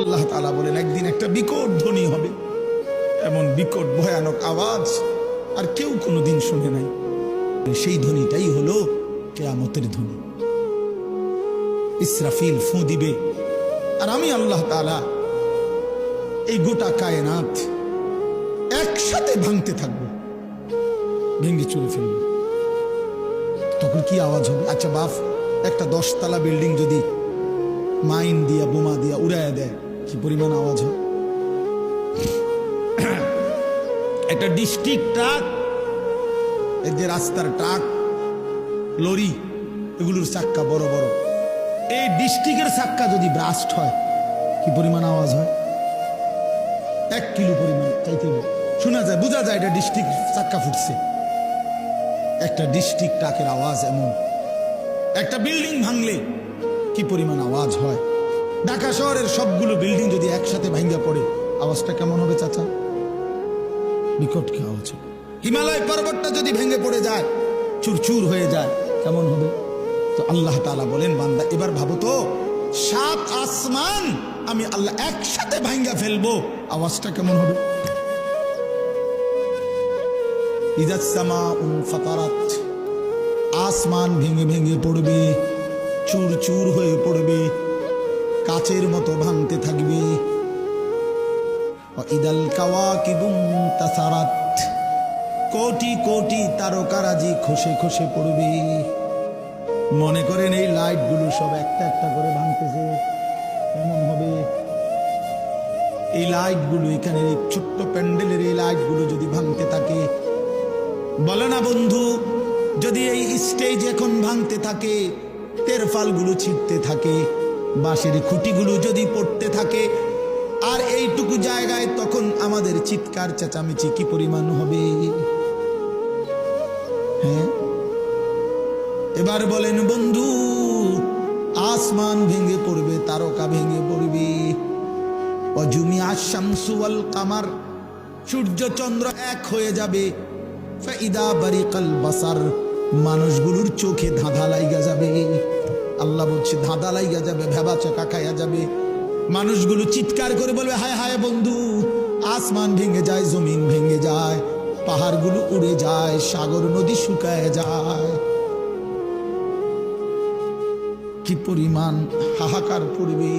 আল্লাহ তাআলা বলেন একদিন একটা বিকট ধ্বনি হবে, এমন বিকট ভয়ানক আওয়াজ আর কেউ কোনোদিন শুনে নাই। সেই ধ্বনিটাই হলো কিয়ামতের ধ্বনি। ইসরাফিল ফু দিবে আর আমি আল্লাহ তাআলা এই গোটা কায়নাত একসাথে ভাঙতে থাকবো, ভেঙে চুরে ফেলবো। তখন কি আওয়াজ হবে? আচ্ছা বাপ, একটা 10 তলা বিল্ডিং যদি মাইন দিয়া বোমা দিয়া উড়াইয়া দেয়, কি পরিমাণ আওয়াজ হয়? একটা ডিস্ট্রিক্ট ট্রাক, এই যে রাস্তার ট্রাক, লরি, এগুলোর চাক্কা বড় বড়, এই ডিস্ট্রিক্টের চাক্কা যদি ব্রাস্ট হয়, কি পরিমাণ আওয়াজ হয়? 1 কিলো পরিমাণ চাইতে শোনা যায়, বোঝা যায় এটা ডিস্ট্রিক্ট চাক্কা ফুটছে। একটা ডিস্ট্রিক্ট ট্রাকের আওয়াজ এমন। একটা বিল্ডিং ভাঙলে কি পরিমাণ আওয়াজ হয়? ঢাকা শহরের সবগুলো বিল্ডিং যদি একসাথে ভাঙা পড়ে, আওয়াজটা কেমন হবে চাচা? বিকট কি আওয়াজ হবে? হিমালয় পর্বতটা যদি ভেঙে পড়ে যায়, চুরচুর হয়ে যায়, কেমন হবে? তো আল্লাহ তাআলা বলেন, বান্দা এবার ভাবো তো, 7 আসমান আমি আল্লাহ একসাথে ভাঙা ফেলবো, আওয়াজটা কেমন হবে? ইযাস সামাউন ফাতারাত, আসমান ভেঙে ভেঙে পড়বে, চুর চুর হয়ে পড়বে, কাচের মতো ভাঙতে থাকবে। ইদাল কাওয়াকিবুন তাসারাত, কোটি কোটি তারকারাজি খসে খসে পড়বে। মনে করেন এই লাইটগুলো সব একটা একটা করে ভাঙতেছে, কেমন হবে? এই লাইটগুলো, এখানে এই ছোট্ট প্যান্ডেলের এই লাইটগুলো যদি ভাঙতে থাকে, বলো না বন্ধু, যদি এই স্টেজ এখন ভাঙতে থাকে, তেরফালগুলো ছিটতে থাকে, বাঁশের খুঁটিগুলো যদি পড়তে থাকে, আর এইটুকু জায়গায় তখন আমাদের চিৎকার চেঁচামেচি কি পরিমাণ হবে? হ্যাঁ, এবার বলেন বন্ধু, আসমান ভেঙে পড়বে, তারকা ভেঙে পড়বে, ওয়াজুমিআ শামসু ওয়াল কামার, সূর্য চন্দ্র এক হয়ে যাবে, ফাইদা বারিকাল বাসার, মানুষগুলোর চোখে ধাঁধা লাইগা যাবে। আল্লাহ বলছে ধাঁধা লাইগা যাবে, ভেবা চোখা খাইয়া যাবে। মানুষগুলো চিৎকার করে বলবে, হায় হায় বন্ধু, আসমান ভেঙে যায়, জমিন ভেঙে যায়, পাহাড়গুলো উড়ে যায়, সাগর নদী শুকায় যায়। কি পরিমাণ হাহাকার পড়বে!